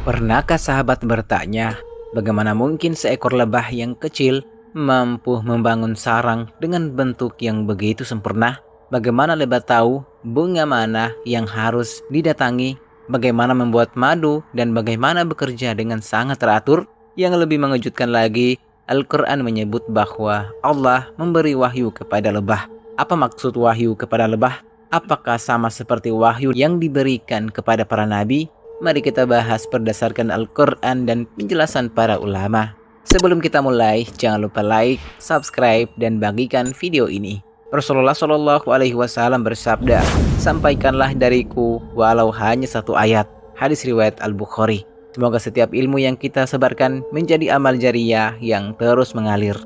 Pernahkah sahabat bertanya, bagaimana mungkin seekor lebah yang kecil mampu membangun sarang dengan bentuk yang begitu sempurna? Bagaimana lebah tahu bunga mana yang harus didatangi? Bagaimana membuat madu dan bagaimana bekerja dengan sangat teratur? Yang lebih mengejutkan lagi, Al-Quran menyebut bahwa Allah memberi wahyu kepada lebah. Apa maksud wahyu kepada lebah? Apakah sama seperti wahyu yang diberikan kepada para nabi? Mari kita bahas berdasarkan Al-Quran dan penjelasan para ulama. Sebelum kita mulai, jangan lupa like, subscribe, dan bagikan video ini. Rasulullah Shallallahu Alaihi Wasallam bersabda, sampaikanlah dariku walau hanya satu ayat. Hadis riwayat Al-Bukhari. Semoga setiap ilmu yang kita sebarkan menjadi amal jariyah yang terus mengalir.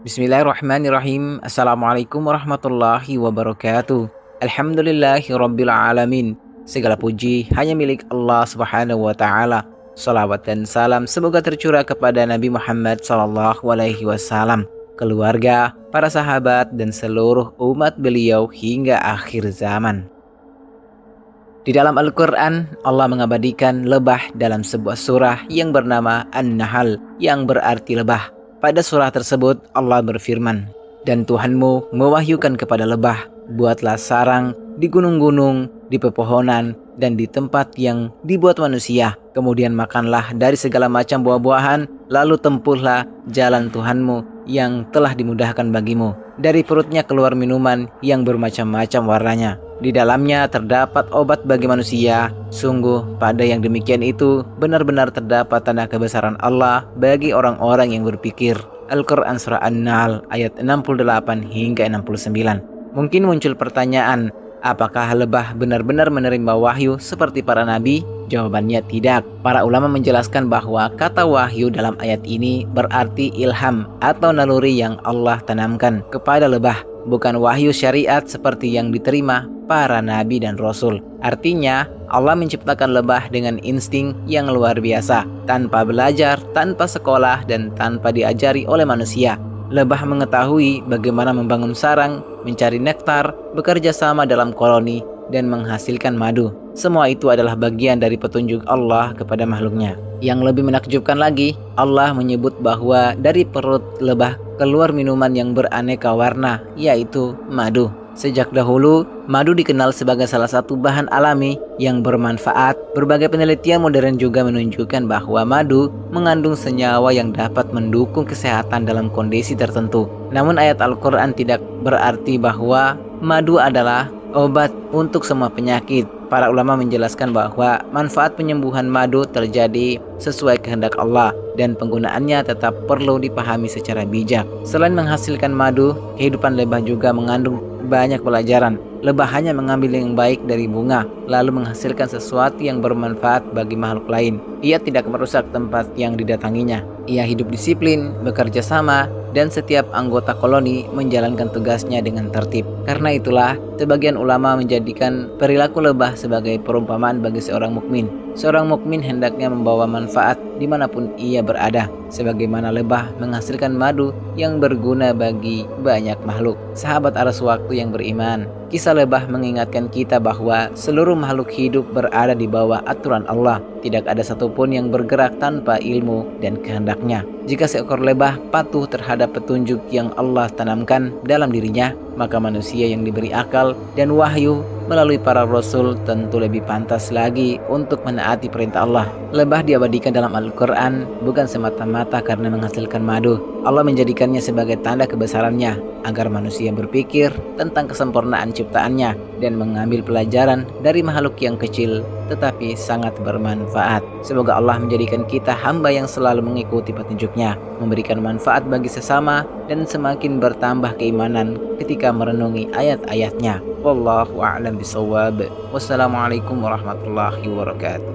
Bismillahirrahmanirrahim. Assalamualaikum warahmatullahi wabarakatuh. Alhamdulillahirabbil alamin. Segala puji hanya milik Allah Subhanahu wa taala. Salawat dan salam semoga tercurah kepada Nabi Muhammad sallallahu alaihi wasallam, keluarga, para sahabat dan seluruh umat beliau hingga akhir zaman. Di dalam Al-Qur'an, Allah mengabadikan lebah dalam sebuah surah yang bernama An-Nahl yang berarti lebah. Pada surah tersebut Allah berfirman, "Dan Tuhanmu mewahyukan kepada lebah, buatlah sarang di gunung-gunung, di pepohonan, dan di tempat yang dibuat manusia. Kemudian makanlah dari segala macam buah-buahan, lalu tempuhlah jalan Tuhanmu yang telah dimudahkan bagimu. Dari perutnya keluar minuman yang bermacam-macam warnanya. Di dalamnya terdapat obat bagi manusia. Sungguh pada yang demikian itu benar-benar terdapat tanda kebesaran Allah bagi orang-orang yang berpikir." Al-Quran Surah An-Nahl ayat 68 hingga 69. Mungkin muncul pertanyaan, apakah lebah benar-benar menerima wahyu seperti para nabi? Jawabannya tidak. Para ulama menjelaskan bahwa kata wahyu dalam ayat ini berarti ilham atau naluri yang Allah tanamkan kepada lebah, bukan wahyu syariat seperti yang diterima para nabi dan rasul. Artinya, Allah menciptakan lebah dengan insting yang luar biasa, tanpa belajar, tanpa sekolah, dan tanpa diajari oleh manusia. Lebah mengetahui bagaimana membangun sarang, mencari nektar, bekerja sama dalam koloni, dan menghasilkan madu. Semua itu adalah bagian dari petunjuk Allah kepada makhluknya. Yang lebih menakjubkan lagi, Allah menyebut bahwa dari perut lebah keluar minuman yang beraneka warna, yaitu madu. Sejak dahulu, madu dikenal sebagai salah satu bahan alami yang bermanfaat. Berbagai penelitian modern juga menunjukkan bahwa madu mengandung senyawa yang dapat mendukung kesehatan dalam kondisi tertentu. Namun ayat Al-Quran tidak berarti bahwa madu adalah obat untuk semua penyakit. Para ulama menjelaskan bahwa manfaat penyembuhan madu terjadi sesuai kehendak Allah dan penggunaannya tetap perlu dipahami secara bijak. Selain menghasilkan madu, kehidupan lebah juga mengandung banyak pelajaran. Lebah hanya mengambil yang baik dari bunga, lalu menghasilkan sesuatu yang bermanfaat bagi makhluk lain. Ia tidak merusak tempat yang didatanginya. Ia hidup disiplin, bekerja sama, dan setiap anggota koloni menjalankan tugasnya dengan tertib. Karena itulah, sebagian ulama menjadikan perilaku lebah sebagai perumpamaan bagi seorang mukmin. Seorang mukmin hendaknya membawa manfaat dimanapun ia berada, sebagaimana lebah menghasilkan madu yang berguna bagi banyak makhluk. Sahabat arus waktu yang beriman, kisah lebah mengingatkan kita bahwa seluruh makhluk hidup berada di bawah aturan Allah. Tidak ada satupun yang bergerak tanpa ilmu dan kehendaknya. Jika seekor lebah patuh terhadap petunjuk yang Allah tanamkan dalam dirinya, maka manusia yang diberi akal dan wahyu melalui para rasul tentu lebih pantas lagi untuk menaati perintah Allah. Lebah diabadikan dalam Al-Quran bukan semata-mata karena menghasilkan madu. Allah menjadikannya sebagai tanda kebesarannya agar manusia berpikir tentang kesempurnaan ciptaannya dan mengambil pelajaran dari makhluk yang kecil tetapi sangat bermanfaat. Semoga Allah menjadikan kita hamba yang selalu mengikuti petunjuknya, memberikan manfaat bagi sesama, dan semakin bertambah keimanan ketika merenungi ayat-ayatnya. Wallahu a'lam bishawab. Wassalamualaikum warahmatullahi wabarakatuh.